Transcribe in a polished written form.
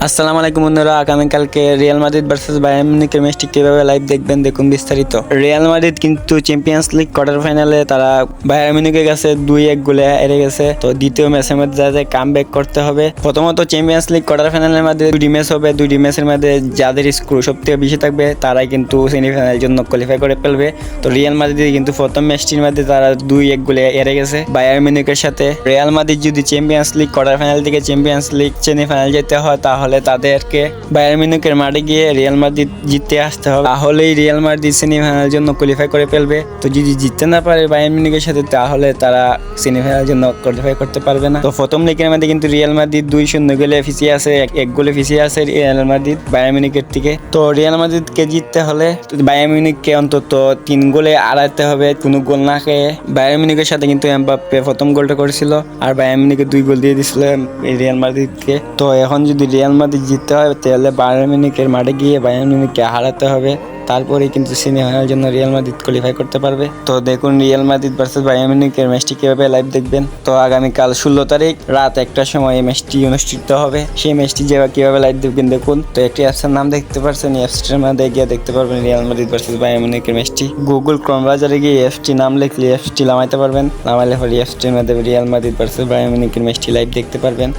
আসসালামু আলাইকুম বন্ধুরা, আগামীকালকে রিয়াল মাদ্রিদ ভার্সেস বায়ার্ন মিউনিখের ম্যাচটি কিভাবে লাইভ দেখবেন দেখুন বিস্তারিত। রিয়াল মাদ্রিদ কিন্তু চ্যাম্পিয়ন্স লিগ কোয়ার্টার ফাইনালে তারা বায়ার্ন মিউনিখের কাছে 2-1 গোলে হেরে গেছে। তো দ্বিতীয় ম্যাচের মধ্যে যাদের কামব্যাক করতে হবে। প্রথমত চ্যাম্পিয়ন্স লিগ কোয়ার্টার ফাইনালের মধ্যে দুটি ম্যাচ হবে, দুটি ম্যাচের মধ্যে যাদের স্কোর সবথেকে বেশি থাকবে তারাই কিন্তু সেমিফাইনালের জন্য কোয়ালিফাই করে ফেলবে। তো রিয়াল মাদ্রিদ কিন্তু প্রথম ম্যাচটির মধ্যে তারা 2-1 গোলে হেরে গেছে বায়ার্ন মিউনিখের সাথে। রিয়াল মাদ্রিদ যদি চ্যাম্পিয়ন্স লিগ কোয়ার্টার ফাইনাল থেকে চ্যাম্পিয়ন্স লিগ সেমিফাইনাল যেতে হয় তাহলে তাদেরকে বায়ার্ন মিউনিখের মাঠে গিয়ে রিয়াল মাদ্রিদ জিততে আসতে হবে, তাহলেই রিয়াল মাদ্রিদ সেমিফাইনালের জন্য কোয়ালিফাই করে ফেলবে। তো যদি জিততে না পারে বায়ার্ন মিউনিখের সাথে তাহলে তারা সেমিফাইনালের জন্য কোয়ালিফাই করতে পারবে না। তো প্রথম লিগের মধ্যে কিন্তু রিয়াল মাদ্রিদ 2-0 গোলে পিছিয়ে আছে, এক গোলে পিছিয়ে আছে রিয়াল মাদ্রিদ বায়ার্ন মিউনিখের থেকে। তো রিয়াল মাদ্রিদকে জিততে হলে বায়ার্ন মিউনিখকে অন্তত 3 গোলে হারাতে হবে কোনো গোল না খেয়ে। বায়ার্ন মিউনিখের সাথে কিন্তু এমবাপ্পে প্রথম গোলটা করেছিল আর বায়ার্ন মিউনিখে 2 গোল দিয়ে দিয়েছিল রিয়াল মাদ্রিদকে। তো এখন যদি রিয়াল মাদ্রিদ জিততে হয় তাহলে বায়ার্ন মিউনিখের মাঠে গিয়ে বায়ার্ন মিউনিখকে হারাতে হবে, তারপরেই কিন্তু সেমিফাইনালের জন্য রিয়াল মাদ্রিদ কোয়ালিফাই করতে পারবে। তো দেখুন রিয়াল মাদ্রিদ ভার্সেস বায়ার্ন মিউনিখের ম্যাচটি কিভাবে লাইভ দেখবেন। তো আগামীকাল 16 তারিখ রাত 1টার সময় এই ম্যাচটি অনুষ্ঠিত হবে। সেই ম্যাচটি কিভাবে লাইভ দেখবেন দেখুন। তো একটি অ্যাপসের নাম দেখতে পাচ্ছেন, এই অ্যাপসটির মধ্যে গিয়ে দেখতে পারবেন রিয়াল মাদ্রিদ ভার্সেস বায়ার্ন মিউনিখের ম্যাচটি। গুগল ক্রোম ব্রাউজারে গিয়ে অ্যাপসটি নাম লিখলে অ্যাপসটি নামাইতে পারবেন, নামাইলে পরে অ্যাপসটির মধ্যে রিয়াল মাদ্রিদ ভার্সেস বায়ার্ন মিউনিখের ম্যাচটি লাইভ দেখতে পারবেন।